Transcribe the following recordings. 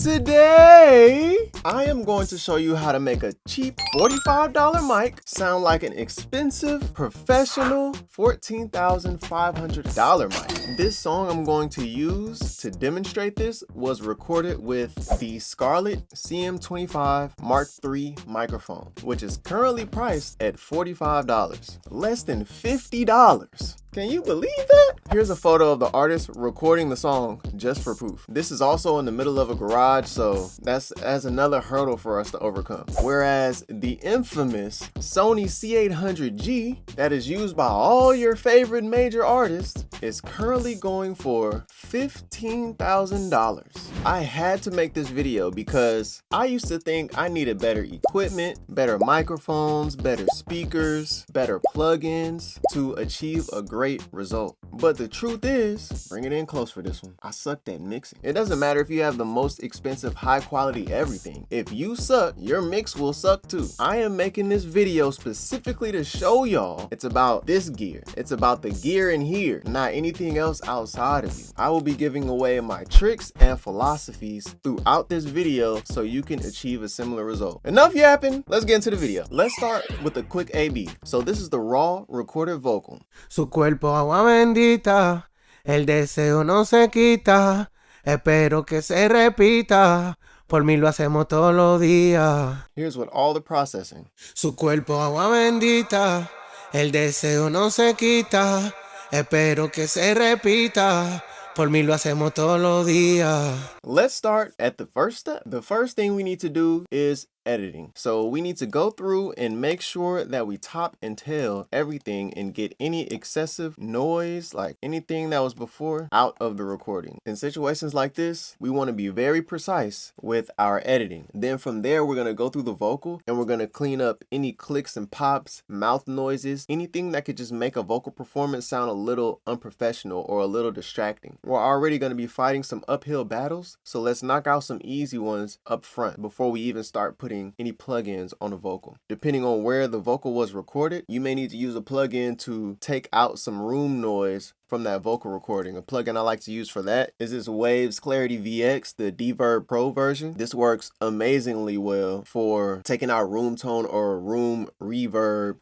Today, I am going to show you how to make a cheap $45 mic sound like an expensive, professional $14,500 mic. This song I'm going to use to demonstrate this was recorded with the Scarlett CM25 Mark III microphone, which is currently priced at $45, less than $50. Can you believe that? Here's a photo of the artist recording the song just for proof. This is also in the middle of a garage, so that's another hurdle for us to overcome. Whereas the infamous Sony C800G that is used by all your favorite major artists is currently going for $15,000. I had to make this video because I used to think I needed better equipment, better microphones, better speakers, better plugins to achieve a great result. But the truth is, bring it in close for this one, I sucked at mixing. It doesn't matter if you have the most expensive, high quality everything. If you suck, your mix will suck too. I am making this video specifically to show y'all it's about this gear. It's about the gear in here, not anything else outside of you. I will be giving away my tricks and philosophies throughout this video so you can achieve a similar result. Enough yapping, let's get into the video. Let's start with a quick A/B. So this is the raw recorded vocal. Su cuerpo agua bendita, el deseo no se quita, espero que se repita, por mí lo hacemos todos los días. Here's with all the processing. Su cuerpo agua bendita, el deseo no se quita, espero que se repita, por mí lo hacemos todos los días. Let's start at the first step. The first thing we need to do is editing. So we need to go through and make sure that we top and tail everything and get any excessive noise, like anything that was before, out of the recording. In situations like this, we want to be very precise with our editing. Then from there, we're going to go through the vocal and we're going to clean up any clicks and pops, mouth noises, anything that could just make a vocal performance sound a little unprofessional or a little distracting. We're already going to be fighting some uphill battles, so let's knock out some easy ones up front before we even start putting any plugins on a vocal. Depending on where the vocal was recorded, you may need to use a plugin to take out some room noise from that vocal recording. A plugin I like to use for that is this Waves Clarity VX, the Deverb Pro version. This works amazingly well for taking out room tone or room reverb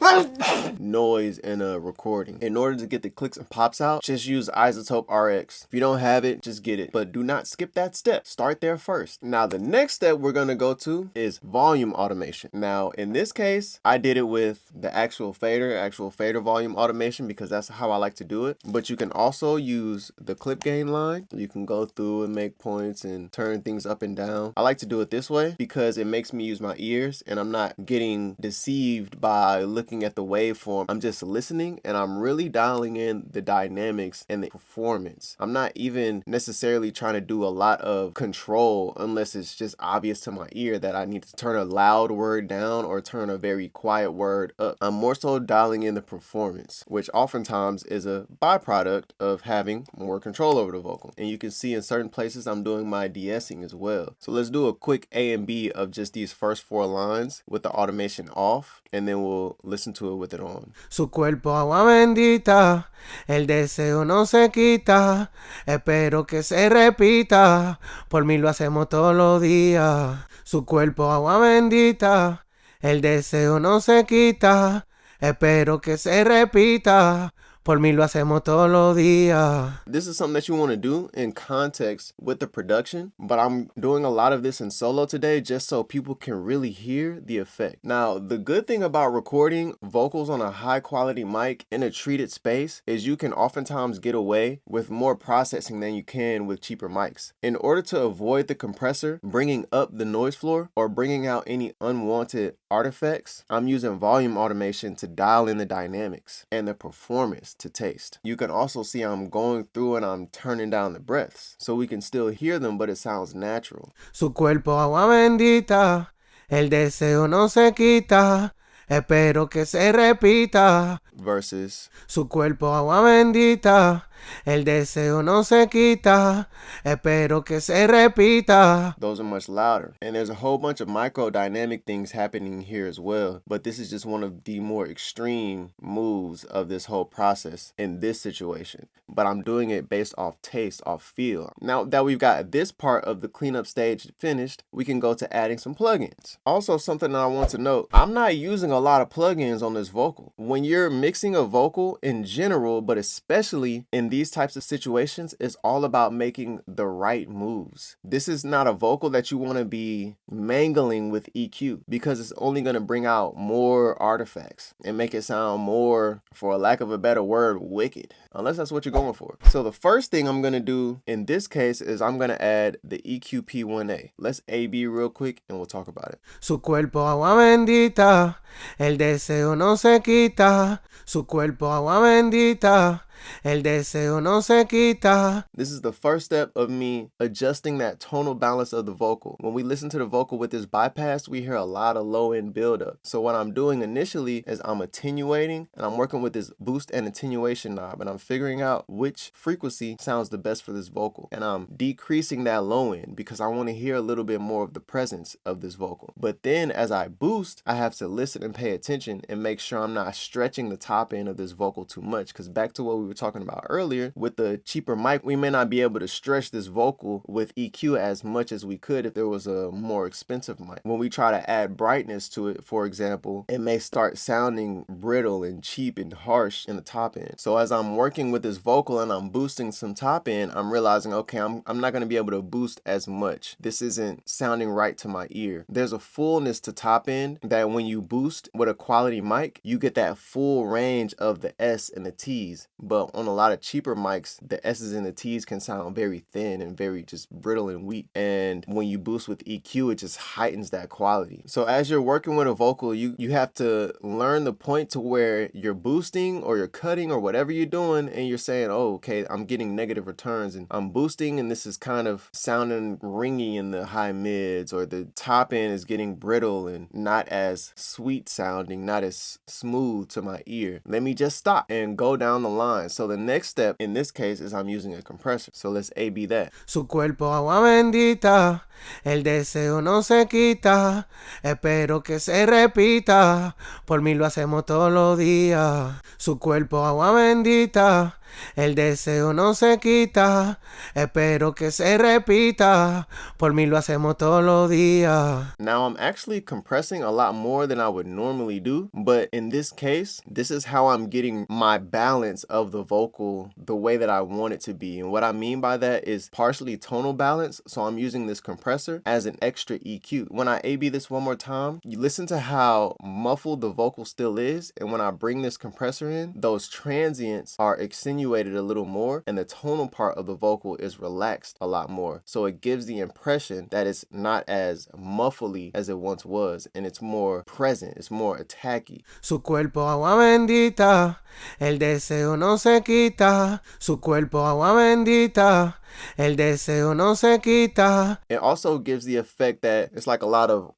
noise in a recording. In order to get the clicks and pops out, just use Isotope RX. If you don't have it, just get it. But do not skip that step. Start there first. Now, the next step we're going to go to is volume automation. Now, in this case, I did it with the actual fader volume automation because that's how I like to do it. But you can also use the clip gain line. You can go through and make points and turn things up and down. I like to do it this way because it makes me use my ears and I'm not getting deceived by looking at the waveform. I'm just listening and I'm really dialing in the dynamics and the performance. I'm not even necessarily trying to do a lot of control unless it's just obvious to my ear that I need to turn a loud word down or turn a very quiet word up. I'm more so dialing in the performance, which oftentimes is a byproduct of having more control over the vocal. And you can see in certain places I'm doing my de-essing as well. So let's do a quick A and B of just these first 4 lines with the automation off, and then we'll listen to it with it on. Su cuerpo agua bendita, el deseo no se quita, espero que se repita, por mí lo hacemos todos los días. Su cuerpo agua bendita, el deseo no se quita, espero que se repita, por mí lo hacemos todos los días. This is something that you want to do in context with the production, but I'm doing a lot of this in solo today just so people can really hear the effect. Now, the good thing about recording vocals on a high quality mic in a treated space is you can oftentimes get away with more processing than you can with cheaper mics. In order to avoid the compressor bringing up the noise floor or bringing out any unwanted artifacts, I'm using volume automation to dial in the dynamics and the performance to taste. You can also see I'm going through and I'm turning down the breaths so we can still hear them, but it sounds natural. Su cuerpo agua bendita, el deseo no se quita, espero que se repita. Versus su cuerpo agua bendita, el deseo no se quita, espero que se repita. Those are much louder. And there's a whole bunch of microdynamic things happening here as well. But this is just one of the more extreme moves of this whole process in this situation. But I'm doing it based off taste, off feel. Now that we've got this part of the cleanup stage finished, we can go to adding some plugins. Also, something that I want to note, I'm not using a lot of plugins on this vocal. When you're mixing a vocal in general, but especially in these types of situations, it's all about making the right moves. This is not a vocal that you want to be mangling with EQ, because it's only going to bring out more artifacts and make it sound more, for a lack of a better word, wicked, unless that's what you're going for. So the first thing I'm going to do in this case is I'm going to add the EQ P1A. Let's A-B real quick and we'll talk about it. Su cuerpo agua bendita, el deseo no se quita. Su cuerpo agua bendita, el deseo no se quita. This is the first step of me adjusting that tonal balance of the vocal. When we listen to the vocal with this bypass, we hear a lot of low end buildup. So what I'm doing initially is I'm attenuating, and I'm working with this boost and attenuation knob, and I'm figuring out which frequency sounds the best for this vocal. And I'm decreasing that low end because I want to hear a little bit more of the presence of this vocal. But then as I boost, I have to listen and pay attention and make sure I'm not stretching the top end of this vocal too much, because back to what we were talking about earlier, with the cheaper mic, we may not be able to stretch this vocal with EQ as much as we could if there was a more expensive mic. When we try to add brightness to it, for example, it may start sounding brittle and cheap and harsh in the top end. So as I'm working with this vocal and I'm boosting some top end, I'm realizing, okay, I'm not going to be able to boost as much. This isn't sounding right to my ear. There's a fullness to top end that when you boost with a quality mic, you get that full range of the S and the T's. But on a lot of cheaper mics, the S's and the T's can sound very thin and very just brittle and weak. And when you boost with EQ, it just heightens that quality. So as you're working with a vocal, you have to learn the point to where you're boosting or you're cutting or whatever you're doing, and you're saying, oh, okay, I'm getting negative returns and I'm boosting, and this is kind of sounding ringy in the high mids, or the top end is getting brittle and not as sweet sounding, not as smooth to my ear. Let me just stop and go down the line. So the next step in this case is I'm using a compressor. So let's A-B that. Su cuerpo agua bendita, el deseo no se quita. Espero que se repita, por mí lo hacemos todos los días. Su cuerpo agua bendita, el deseo no se quita. Espero que se repita, por mí lo hacemos todos los días. Now I'm actually compressing a lot more than I would normally do, but in this case, this is how I'm getting my balance of the vocal the way that I want it to be. And what I mean by that is partially tonal balance. So I'm using this compressor as an extra EQ. When I A-B this one more time, you listen to how muffled the vocal still is. And when I bring this compressor in, those transients are accentuated a little more, and the tonal part of the vocal is relaxed a lot more. So it gives the impression that it's not as muffly as it once was, and it's more present, it's more attacky. Su cuerpo agua bendita, el deseo no se quita. Su cuerpo agua bendita, el deseo no se quita. It also gives the effect that it's like a lot of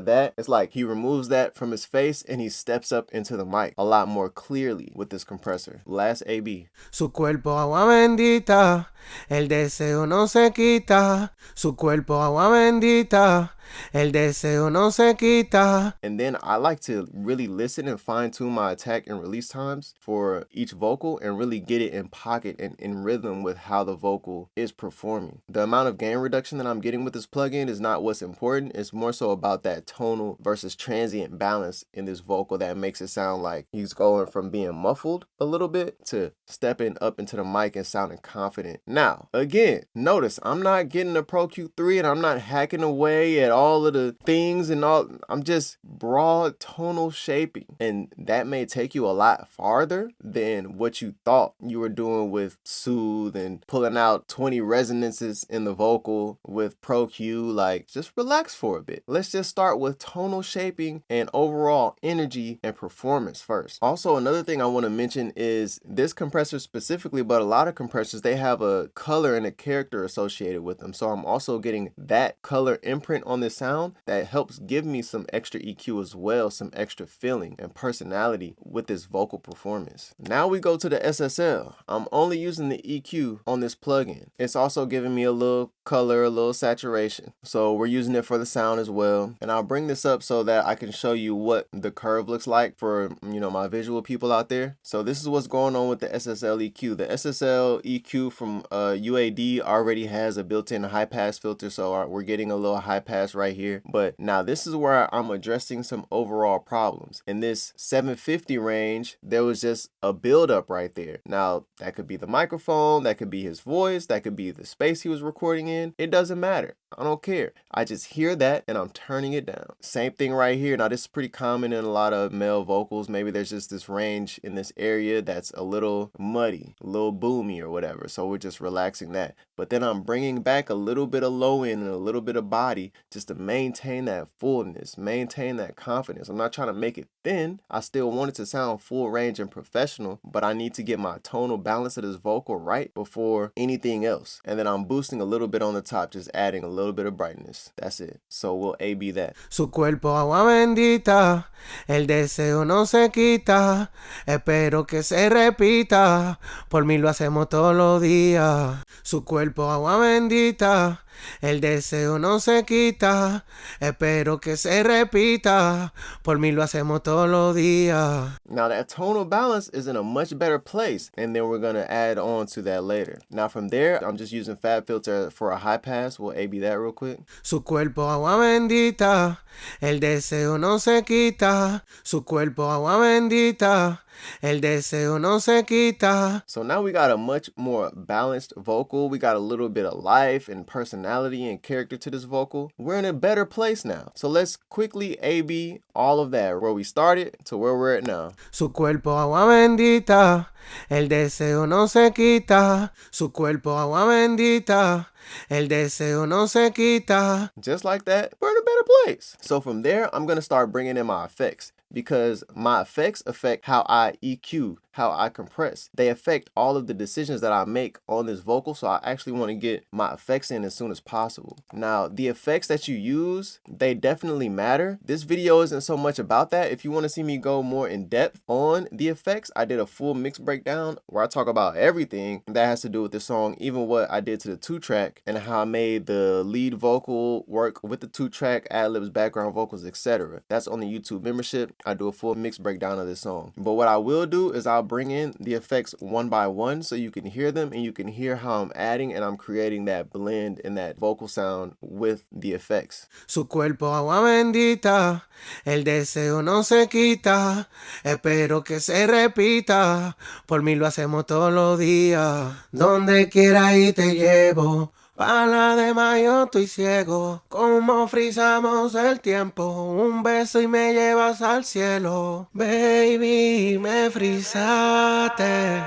that. It's like he removes that from his face and he steps up into the mic a lot more clearly with this compressor. Last A-B. Su cuerpo agua bendita, el deseo no se quita. Su cuerpo agua bendita, el deseo no se quita. And then I like to really listen and fine tune my attack and release times for each vocal and really get it in pocket and in rhythm with how the vocal is performing. The amount of gain reduction that I'm getting with this plugin is not what's important. It's more so about that tonal versus transient balance in this vocal that makes it sound like he's going from being muffled a little bit to stepping up into the mic and sounding confident. Now, again, notice I'm not getting a Pro Q3 and I'm not hacking away at all of the things and all. I'm just broad tonal shaping, and that may take you a lot farther than what you thought you were doing with Soothe and pulling out 20 resonances in the vocal with Pro Q. Like, just relax for a bit. Let's just start with tonal shaping and overall energy and performance first. Also, another thing I want to mention is this compressor specifically, but a lot of compressors, they have a color and a character associated with them. So I'm also getting that color imprint on this sound that helps give me some extra EQ as well, some extra feeling and personality with this vocal performance. Now we go to the SSL. I'm only using the EQ on this plugin. It's also giving me a little color, a little saturation. So we're using it for the sound as well. And I'll bring this up so that I can show you what the curve looks like for, my visual people out there. So this is what's going on with the SSL EQ. The SSL EQ from UAD already has a built-in high pass filter, so we're getting a little high pass right here. But now this is where I'm addressing some overall problems. In this 750 range, there was just a buildup right there. Now that could be the microphone, that could be his voice, that could be the space he was recording in. It doesn't matter. I don't care. I just hear that and I'm turning it down. Same thing right here. Now this is pretty common in a lot of male vocals. Maybe there's just this range in this area that's a little muddy, a little boomy or whatever. So we're just relaxing that. But then I'm bringing back a little bit of low end and a little bit of body just to maintain that fullness, maintain that confidence. I'm not trying to make it thin. I still want it to sound full range and professional, but I need to get my tonal balance of this vocal right before anything else. And then I'm boosting a little bit on the top, just adding a little bit of brightness. That's it. So we'll A-B that. Su cuerpo agua bendita, el deseo no se quita, espero que se repita, por mí lo hacemos todos los días. Su cuerpo agua bendita, el deseo no se quita, espero que se repita, por mí lo hacemos todos los días. Now that tonal balance is in a much better place, and then we're going to add on to that later. Now from there, I'm just using Fab Filter for a high pass. We'll A-B that real quick. Su cuerpo agua bendita, el deseo no se quita, su cuerpo agua bendita, el deseo no se quita. So now we got a much more balanced vocal. We got a little bit of life and personality and character to this vocal. We're in a better place now. So let's quickly A-B all of that, where we started to where we're at now. Su cuerpo agua bendita, el deseo no se quita, su cuerpo agua bendita, el deseo no se quita. Just like that, we're in a better place. So from there, I'm going to start bringing in my effects, because my effects affect how I EQ, how I compress. They affect all of the decisions that I make on this vocal, so I actually want to get my effects in as soon as possible. Now, the effects that you use, they definitely matter. This video isn't so much about that. If you want to see me go more in depth on the effects, I did a full mix breakdown where I talk about everything that has to do with this song, even what I did to the 2-track and how I made the lead vocal work with the 2-track, ad-libs, background vocals, etc. That's on the YouTube membership. I do a full mix breakdown of this song. But what I will do is I'll bring in the effects one by one so you can hear them and you can hear how I'm adding and I'm creating that blend and that vocal sound with the effects. Su cuerpo agua bendita, el deseo no se quita, espero que se repita, por mí lo hacemos todos los días. Donde quiera y te llevo, para la demás yo estoy ciego. Como frizamos el tiempo, un beso y me llevas al cielo. Baby, me frizaste,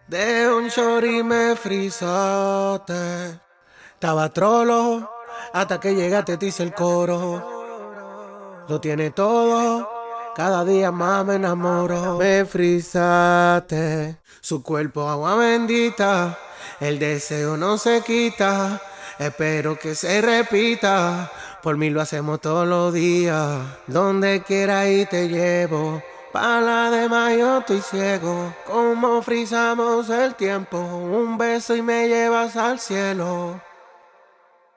de un shorty me frizaste. Estaba trolo, hasta que llegaste te hice el coro. Lo tiene todo, cada día más me enamoro. Me frizaste, su cuerpo agua bendita, el deseo no se quita, espero que se repita, por mí lo hacemos todos los días. Donde quiera y te llevo, para la demás yo estoy ciego. Como frizamos el tiempo, un beso y me llevas al cielo.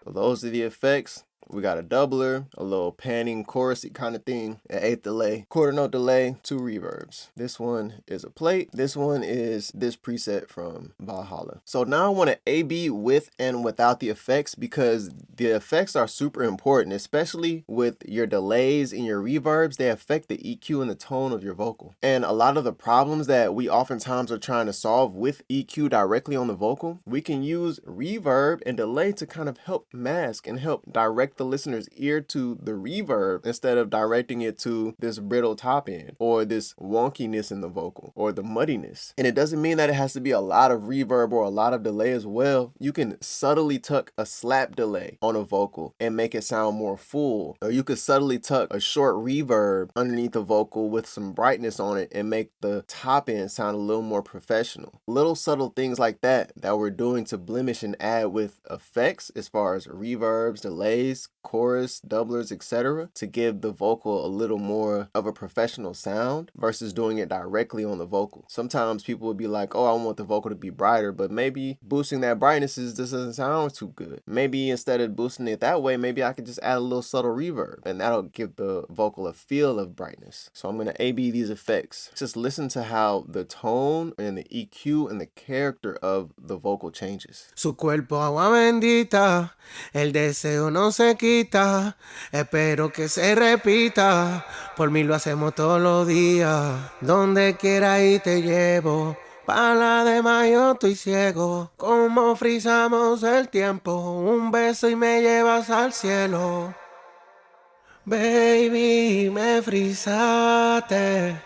So those are the effects. We got a doubler, a little panning chorusy kind of thing, an 8th delay, quarter note delay, 2 reverbs. This one is a plate. This one is this preset from Valhalla. So now I want to A-B with and without the effects, because the effects are super important, especially with your delays and your reverbs. They affect the EQ and the tone of your vocal. And a lot of the problems that we oftentimes are trying to solve with EQ directly on the vocal, we can use reverb and delay to kind of help mask and help direct the listener's ear to the reverb instead of directing it to this brittle top end or this wonkiness in the vocal or the muddiness. And it doesn't mean that it has to be a lot of reverb or a lot of delay as well. You can subtly tuck a slap delay on a vocal and make it sound more full, or you could subtly tuck a short reverb underneath the vocal with some brightness on it and make the top end sound a little more professional. Little subtle things like that we're doing to blemish and add with effects as far as reverbs, delays, bass, chorus, doublers, etc. to give the vocal a little more of a professional sound versus doing it directly on the vocal. Sometimes people would be like, oh, I want the vocal to be brighter, but maybe boosting that brightness just doesn't sound too good. Maybe instead of boosting it that way, maybe I could just add a little subtle reverb and that'll give the vocal a feel of brightness. So I'm going to A/B these effects. Just listen to how the tone and the EQ and the character of the vocal changes. Su cuerpo agua bendita, el deseo no se quita, espero que se repita, por mí lo hacemos todos los días, donde quiera y te llevo, para la de mayo estoy ciego, como frizamos el tiempo, un beso y me llevas al cielo, baby me frizaste.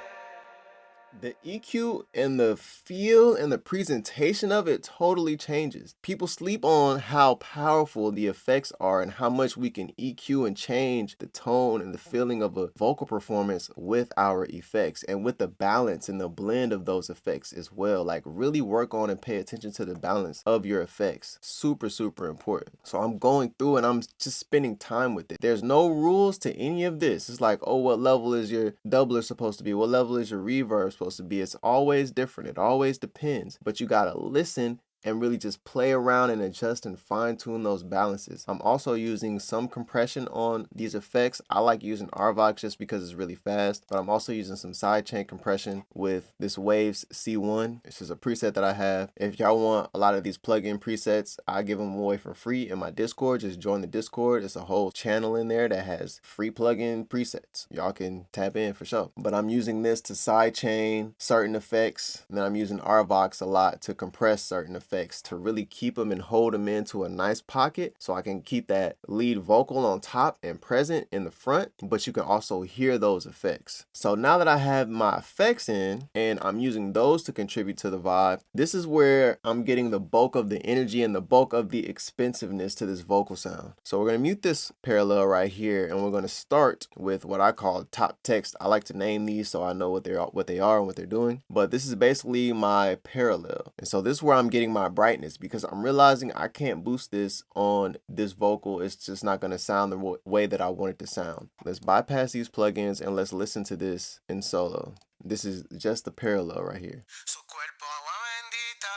The EQ and the feel and the presentation of it totally changes. People sleep on how powerful the effects are and how much we can EQ and change the tone and the feeling of a vocal performance with our effects and with the balance and the blend of those effects as well. Like really work on and pay attention to the balance of your effects. Super, super important. So I'm going through and I'm just spending time with it. There's no rules to any of this. It's like, oh, what level is your doubler supposed to be? What level is your reverb supposed to be? It's always different. It always depends. But you gotta listen and really just play around and adjust and fine tune those balances. I'm also using some compression on these effects. I like using RVox just because it's really fast, but I'm also using some sidechain compression with this Waves C1. This is a preset that I have. If y'all want a lot of these plugin presets, I give them away for free in my Discord. Just join the Discord. It's a whole channel in there that has free plugin presets. Y'all can tap in for sure. But I'm using this to sidechain certain effects, and then I'm using RVox a lot to compress certain effects to really keep them and hold them into a nice pocket so I can keep that lead vocal on top and present in the front, but you can also hear those effects. So now that I have my effects in and I'm using those to contribute to the vibe, this is where I'm getting the bulk of the energy and the bulk of the expensiveness to this vocal sound. So we're going to mute this parallel right here and we're going to start with what I call top text. I like to name these so I know what they are and what they're doing, but this is basically my parallel. And so this is where I'm getting my brightness because I'm realizing I can't boost this on this vocal. It's just not going to sound the way that I want it to sound. Let's bypass these plugins and let's listen to this in solo. This is just the parallel right here. Su cuerpo agua bendita,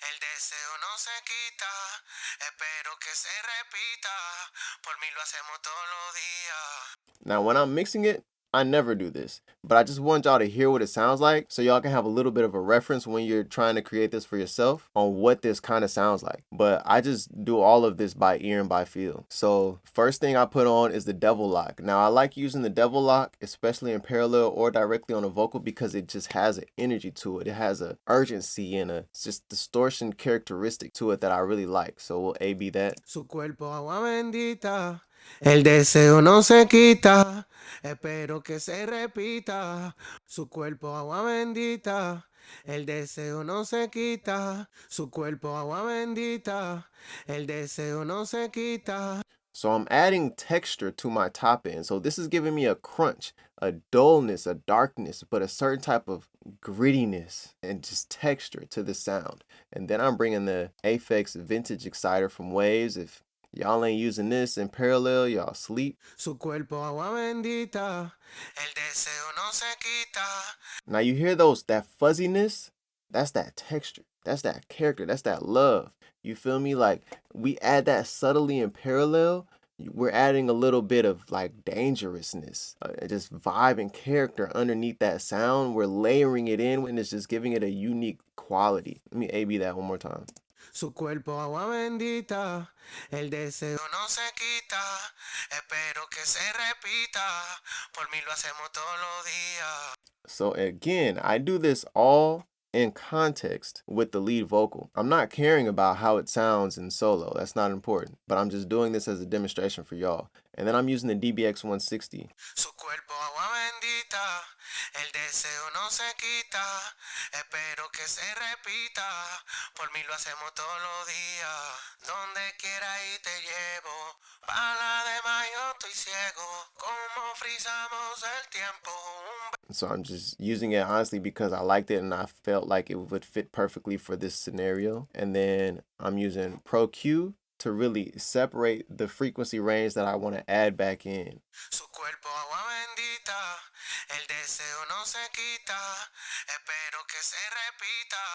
el deseo no se quita, espero que se repita, por mí lo hacemos todos los días. Now when I'm mixing it, I never do this, but I just want y'all to hear what it sounds like so y'all can have a little bit of a reference when you're trying to create this for yourself on what this kind of sounds like. But I just do all of this by ear and by feel. So first thing I put on is the devil lock. Now I like using the devil lock, especially in parallel or directly on a vocal because it just has an energy to it. It has an urgency and a just distortion characteristic to it that I really like. So we'll A/B that. Su cuerpo agua bendita, el deseo no se quita, espero que se repita. Su cuerpo agua bendita, el deseo no se quita. Su cuerpo agua bendita, el deseo no se quita. So I'm adding texture to my top end. So this is giving me a crunch, a dullness, a darkness, but a certain type of grittiness and just texture to the sound. And then I'm bringing the Aphex Vintage Exciter from Waves. If y'all ain't using this in parallel, y'all sleep. Su cuerpo agua bendita, el deseo no se quita. Now you hear that fuzziness? That's that texture. That's that character. That's that love. You feel me? Like we add that subtly in parallel. We're adding a little bit of like dangerousness, just vibe and character underneath that sound. We're layering it in and it's just giving it a unique quality. Let me A/B that one more time. Su cuerpo agua bendita, el deseo no se quita, espero que se repita, por mí lo hacemos todos los días. So again, I do this all in context with the lead vocal. I'm not caring about how it sounds in solo. That's not important, but I'm just doing this as a demonstration for y'all. And then I'm using the DBX 160. Su cuerpo agua bendita, el deseo no se quita, espero que se repita, por mí lo hacemos todos los días, donde quiera y te llevo, para la de mayo estoy ciego, como frizamos el tiempo. So I'm just using it honestly because I liked it and I felt like it would fit perfectly for this scenario. And then I'm using Pro Q to really separate the frequency range that I want to add back in. Su cuerpo agua bendita, el deseo no se quita, espero que se repita,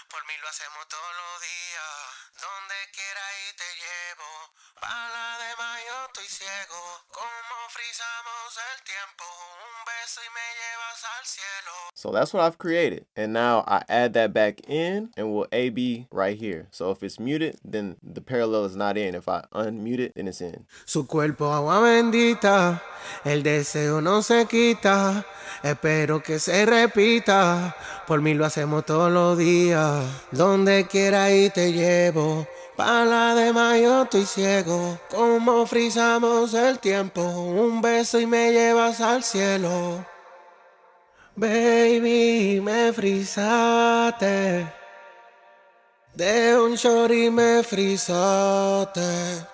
por mí lo hacemos todos los días, donde quiera y te llevo, para la demás yo estoy ciego, como frizamos el tiempo, un beso y me llevas al cielo. So that's what I've created. And now I add that back in and we'll AB right here. So if it's muted, then the parallel is not in. If I unmute it, then it's in. Su cuerpo agua bendita, el deseo no se quita, espero que se repita, por mí lo hacemos todos los días, donde quiera y te llevo, para la demás yo estoy ciego, como frizamos el tiempo, un beso y me llevas al cielo. Baby, me frizaste, de un shorty me frizaste.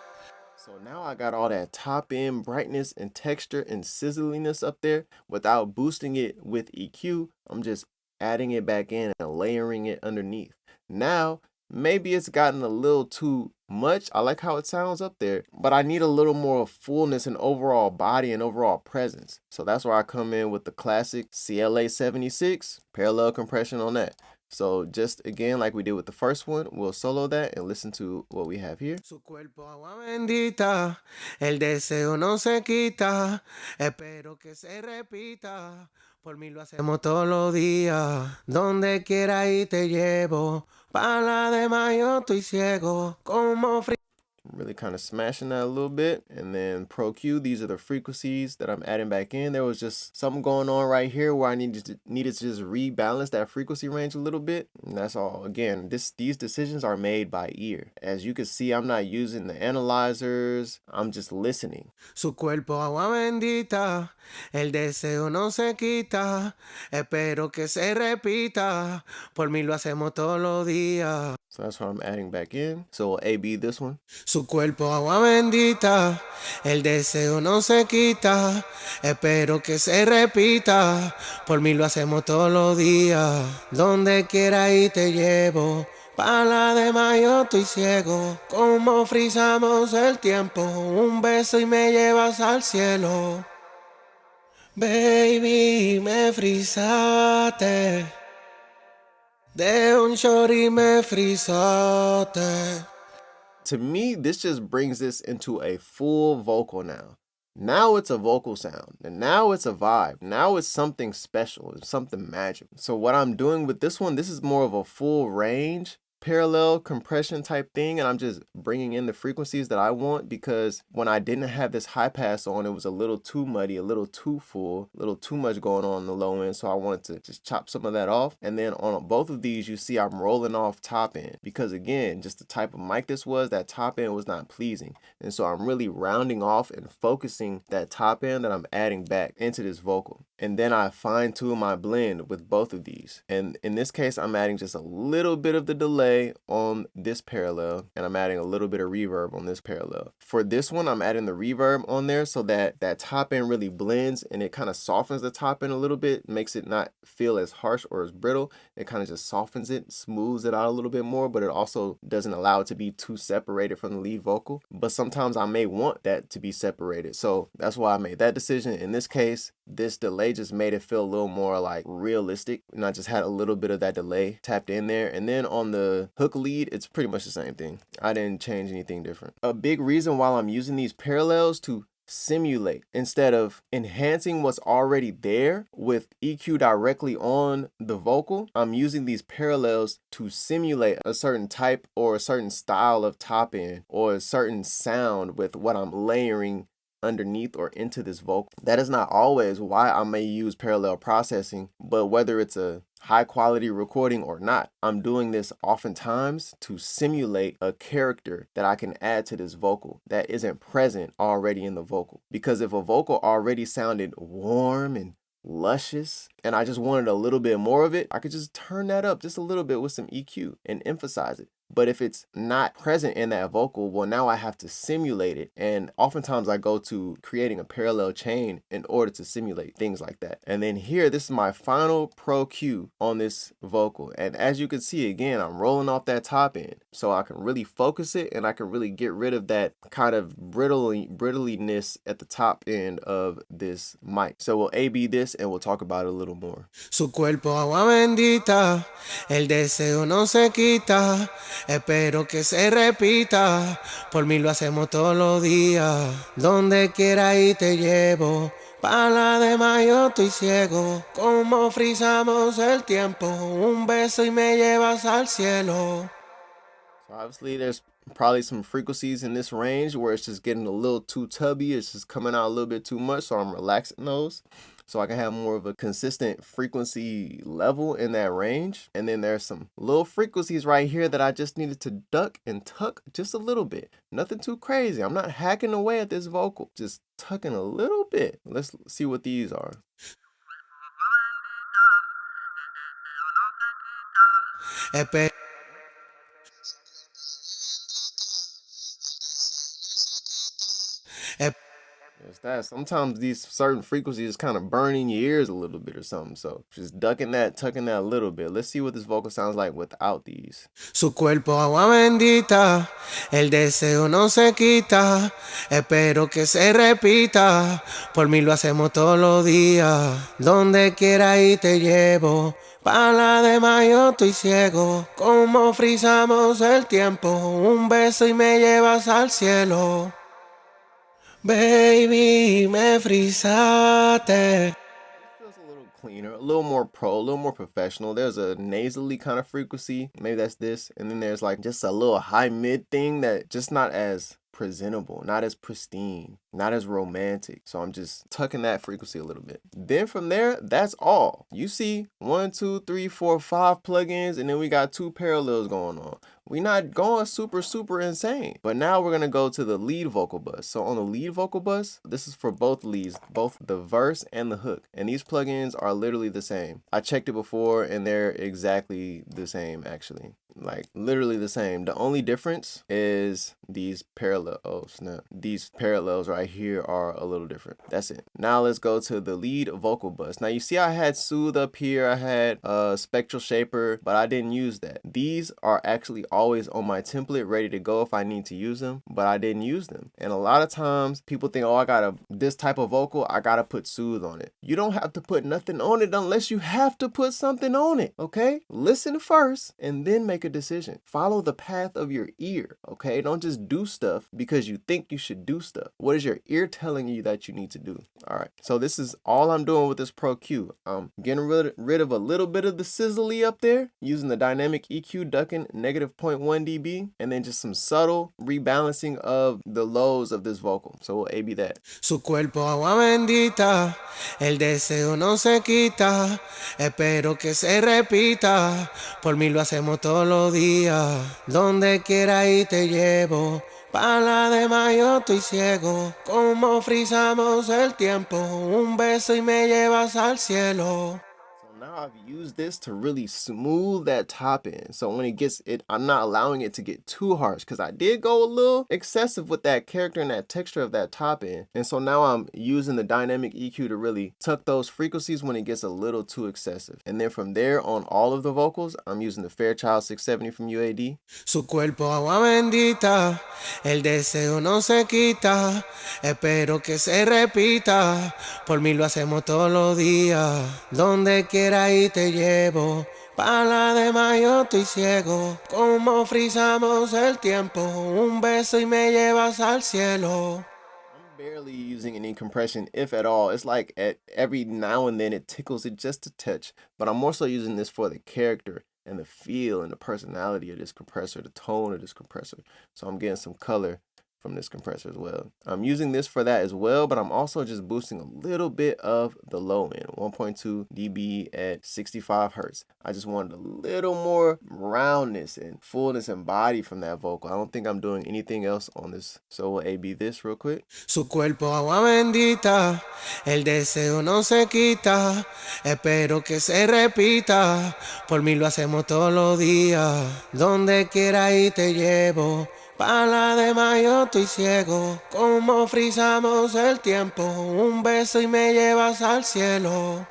So now I got all that top end brightness and texture and sizzliness up there without boosting it with EQ. I'm just adding it back in and layering it underneath. Now, maybe it's gotten a little too much. I like how it sounds up there, but I need a little more fullness and overall body and overall presence. So that's where I come in with the classic CLA 76 parallel compression on that. So just again, like we did with the first one, we'll solo that and listen to what we have here. Su cuerpo agua bendita, el deseo no se quita, espero que se repita, por mí lo hacemos todos los días, donde quiera y te llevo, para la demás yo estoy ciego, como Really kind of smashing that a little bit. And then Pro Q, these are the frequencies that I'm adding back in. There was just something going on right here where I needed to just rebalance that frequency range a little bit. And that's all. Again, these decisions are made by ear. As you can see, I'm not using the analyzers. I'm just listening. Su cuerpo agua bendita, el deseo no se quita, espero que se repita, por mí lo hacemos todos los días. So that's what I'm adding back in. So we'll AB this one. Su cuerpo agua bendita, el deseo no se quita, espero que se repita, por mí lo hacemos todos los días, donde quiera y te llevo, para la demás yo estoy ciego, como frizamos el tiempo, un beso y me llevas al cielo. Baby, me frizaste, de un shorty me frizaste. To me, this just brings this into a full vocal now. Now it's a vocal sound, and now it's a vibe. Now it's something special, it's something magical. So what I'm doing with this one, this is more of a full range parallel compression type thing, and I'm just bringing in the frequencies that I want, because when I didn't have this high pass on, it was a little too muddy, a little too full, a little too much going on the low end, so I wanted to just chop some of that off. And then on both of these, you see I'm rolling off top end, because again, just the type of mic this was, that top end was not pleasing, and so I'm really rounding off and focusing that top end that I'm adding back into this vocal. And then I fine tune my blend with both of these, and in this case I'm adding just a little bit of the delay on this parallel, and I'm adding a little bit of reverb on this parallel. For this one, I'm adding the reverb on there so that that top end really blends, and it kind of softens the top end a little bit, makes it not feel as harsh or as brittle. It kind of just softens it, smooths it out a little bit more, but it also doesn't allow it to be too separated from the lead vocal. But sometimes I may want that to be separated, so that's why I made that decision. In this case, this delay just made it feel a little more like realistic, and I just had a little bit of that delay tapped in there. And then on the hook lead, it's pretty much the same thing. I didn't change anything different. A big reason why I'm using these parallels to simulate instead of enhancing what's already there with EQ directly on the vocal, I'm using these parallels to simulate a certain type or a certain style of top end or a certain sound with what I'm layering underneath or into this vocal. That is not always why I may use parallel processing, but whether it's a high quality recording or not, I'm doing this oftentimes to simulate a character that I can add to this vocal that isn't present already in the vocal. Because if a vocal already sounded warm and luscious and I just wanted a little bit more of it, I could just turn that up just a little bit with some EQ and emphasize it. But if it's not present in that vocal, well, now I have to simulate it. And oftentimes I go to creating a parallel chain in order to simulate things like that. And then here, this is my final pro cue on this vocal. And as you can see, again, I'm rolling off that top end so I can really focus it and I can really get rid of that kind of brittliness at the top end of this mic. So we'll A-B this and we'll talk about it a little more. Su cuerpo agua bendita, el deseo no se quita, espero que se repita, por mí lo hacemos todos los días, donde quiera y te llevo, para la demás yo estoy ciego, como frizamos el tiempo, un beso y me llevas al cielo. So obviously there's probably some frequencies in this range where it's just getting a little too tubby, it's just coming out a little bit too much, so I'm relaxing those so I can have more of a consistent frequency level in that range. And then there's some little frequencies right here that I just needed to duck and tuck just a little bit. Nothing too crazy. I'm not hacking away at this vocal, just tucking a little bit. Let's see what these are. It's that. Sometimes these certain frequencies kind of burn in your ears a little bit or something. So just ducking that, tucking that a little bit. Let's see what this vocal sounds like without these. Su cuerpo agua bendita, el deseo no se quita, espero que se repita, por mí lo hacemos todos los días, donde quiera y te llevo, para la demás yo estoy ciego, como frizamos el tiempo, un beso y me llevas al cielo. Baby, me frizaste. Feels a little cleaner, a little more pro, a little more professional. There's a nasally kind of frequency. Maybe that's this. And then there's like just a little high mid thing that just not as presentable, not as pristine, not as romantic. So I'm just tucking that frequency a little bit. Then from there, that's all. You see 1, 2, 3, 4, 5 plugins, and then we got 2 parallels going on. We're not going super insane. But now we're gonna go to the lead vocal bus. So on the lead vocal bus, this is for both leads, both the verse and the hook. And these plugins are literally the same. I checked it before and they're exactly the same actually. Like literally the same. The only difference is these parallel, oh snap. These parallels right here are a little different. That's it. Now let's go to the lead vocal bus. Now you see I had Soothe up here, I had Spectral Shaper, but I didn't use that. These are actually always on my template ready to go if I need to use them, but I didn't use them. And a lot of times people think, oh, I got this type of vocal, I gotta put Soothe on it. You don't have to put nothing on it unless you have to put something on it, okay? Listen first and then make a decision. Follow the path of your ear, okay? Don't just do stuff because you think you should do stuff. What is your ear telling you that you need to do? All right, so this is all I'm doing with this Pro Q. I'm getting rid of a little bit of the sizzly up there using the dynamic EQ ducking -0.1 dB, and then just some subtle rebalancing of the lows of this vocal. So we'll A-B that. Su cuerpo agua bendita, el deseo no se quita, espero que se repita, por mí lo hacemos todos los días, donde quiera y te llevo, para la demás yo estoy ciego, como frizamos el tiempo, un beso y me llevas al cielo. Now I've used this to really smooth that top end. So when it gets it, I'm not allowing it to get too harsh because I did go a little excessive with that character and that texture of that top end. And so now I'm using the dynamic EQ to really tuck those frequencies when it gets a little too excessive. And then from there on all of the vocals, I'm using the Fairchild 670 from UAD. Su cuerpo agua bendita, el deseo no se quita, espero que se repita, por mí lo hacemos todos los días, donde quiera y te llevo, para la demás yo estoy ciego, como frizamos el tiempo, un beso y me llevas al cielo. I'm barely using any compression, if at all. It's like at every now and then it tickles it just a touch, but I'm more so using this for the character and the feel and the personality of this compressor, the tone of this compressor. So I'm getting some color from this compressor as well. I'm using this for that as well, but I'm also just boosting a little bit of the low end, 1.2 dB at 65 hertz. I just wanted a little more roundness and fullness and body from that vocal. I don't think I'm doing anything else on this. So we'll A-B this real quick. Su cuerpo agua bendita, el deseo no se quita, espero que se repita, por mí lo hacemos todos los días, donde quiera y te llevo, para la demás yo estoy ciego, como frizamos el tiempo, un beso y me llevas al cielo.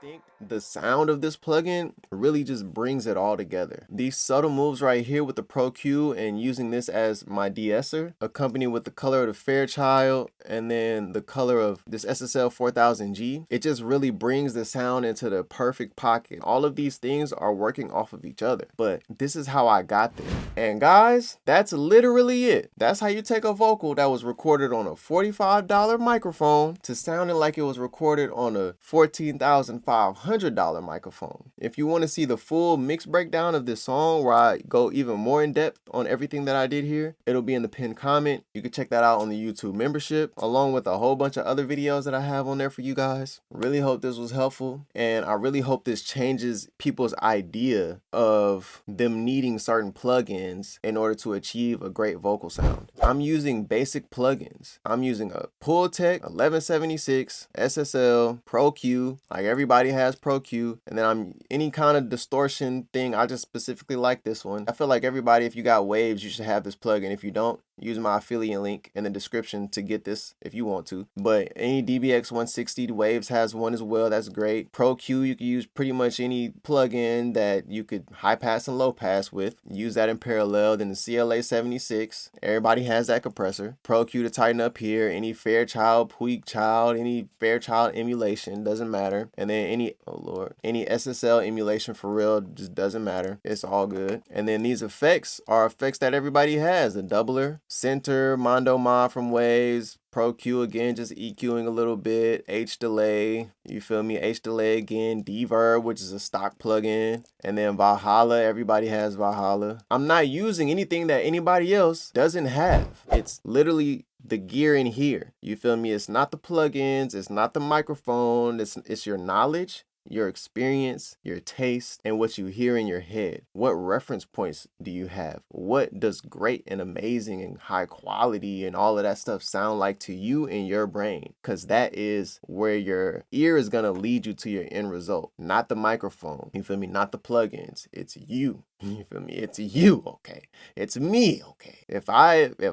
Think the sound of this plugin really just brings it all together. These subtle moves right here with the Pro Q and using this as my de-esser, accompanied with the color of the Fairchild and then the color of this SSL 4000G, it just really brings the sound into the perfect pocket. All of these things are working off of each other, but this is how I got there. And guys, that's literally it. That's how you take a vocal that was recorded on a $45 microphone to sounding like it was recorded on a $14,500 microphone. If you want to see the full mix breakdown of this song where I go even more in depth on everything that I did here, it'll be in the pinned comment. You can check that out on the YouTube membership, along with a whole bunch of other videos that I have on there for you guys. Really hope this was helpful, and I really hope this changes people's idea of them needing certain plugins in order to achieve a great vocal sound. I'm using basic plugins. I'm using a Pultec 1176 SSL Pro Q, like everybody has Pro Q, and then I'm any kind of distortion thing. I just specifically like this one. I feel like everybody, if you got waves, you should have this plugin. If you don't, use my affiliate link in the description to get this if you want to. But any DBX 160 Waves has one as well. That's great. Pro Q, you can use pretty much any plugin that you could high pass and low pass with. Use that in parallel. Then the CLA 76, everybody has that compressor. Pro Q to tighten up here. Any Fairchild, Puig Child, any Fairchild emulation, doesn't matter. And then any, oh Lord, any SSL emulation for real, just doesn't matter. It's all good. And then these effects are effects that everybody has. The doubler, center, Mondo Mod from Waves, Pro Q again, just EQing a little bit, H delay, you feel me? H delay again, Deverb, which is a stock plugin, and then Valhalla, everybody has Valhalla. I'm not using anything that anybody else doesn't have. It's literally the gear in here. You feel me? It's not the plugins, it's not the microphone, it's your knowledge, your experience, your taste, and what you hear in your head. What reference points do you have? What does great and amazing and high quality and all of that stuff sound like to you in your brain? Because that is where your ear is going to lead you to your end result, not the microphone. You feel me? Not the plugins. It's you. You feel me? It's you, okay? It's me, okay? If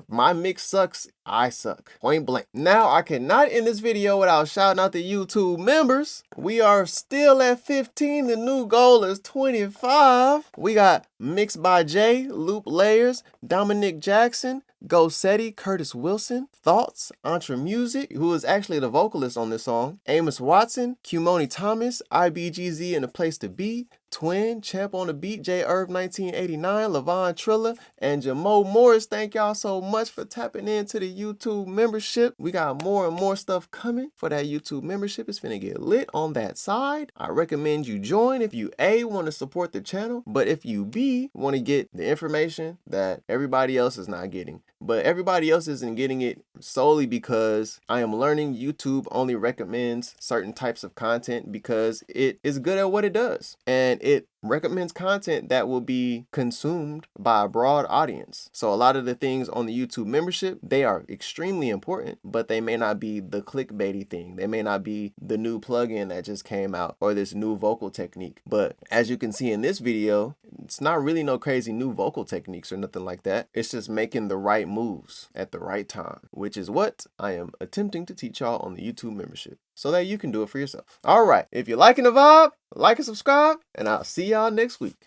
my mix sucks, I suck. Point blank. Now, I cannot end this video without shouting out the YouTube members. We are still at 15. The new goal is 25. We got Mixed by Jay, Loop Layers, Dominic Jackson, Gosetti, Curtis Wilson, Thoughts, Entre Music, who is actually the vocalist on this song, Amos Watson, Cumoni Thomas, IBGZ and The Place to Be, Twin, Champ on the Beat, J. Irv 1989, Levon Trilla, and Jamo Morris. Thank y'all so much for tapping into the YouTube membership. We got more and more stuff coming for that YouTube membership. It's finna get lit on that side. I recommend you join if you A, want to support the channel, but if you B, want to get the information that everybody else is not getting. But everybody else isn't getting it solely because I am learning YouTube only recommends certain types of content because it is good at what it does. And it recommends content that will be consumed by a broad audience. So a lot of the things on the YouTube membership, they are extremely important, but they may not be the clickbaity thing. They may not be the new plugin that just came out or this new vocal technique. But as you can see in this video, it's not really no crazy new vocal techniques or nothing like that. It's just making the right moves at the right time, which is what I am attempting to teach y'all on the YouTube membership so that you can do it for yourself. All right, if you're liking the vibe, like and subscribe, and I'll see y'all next week.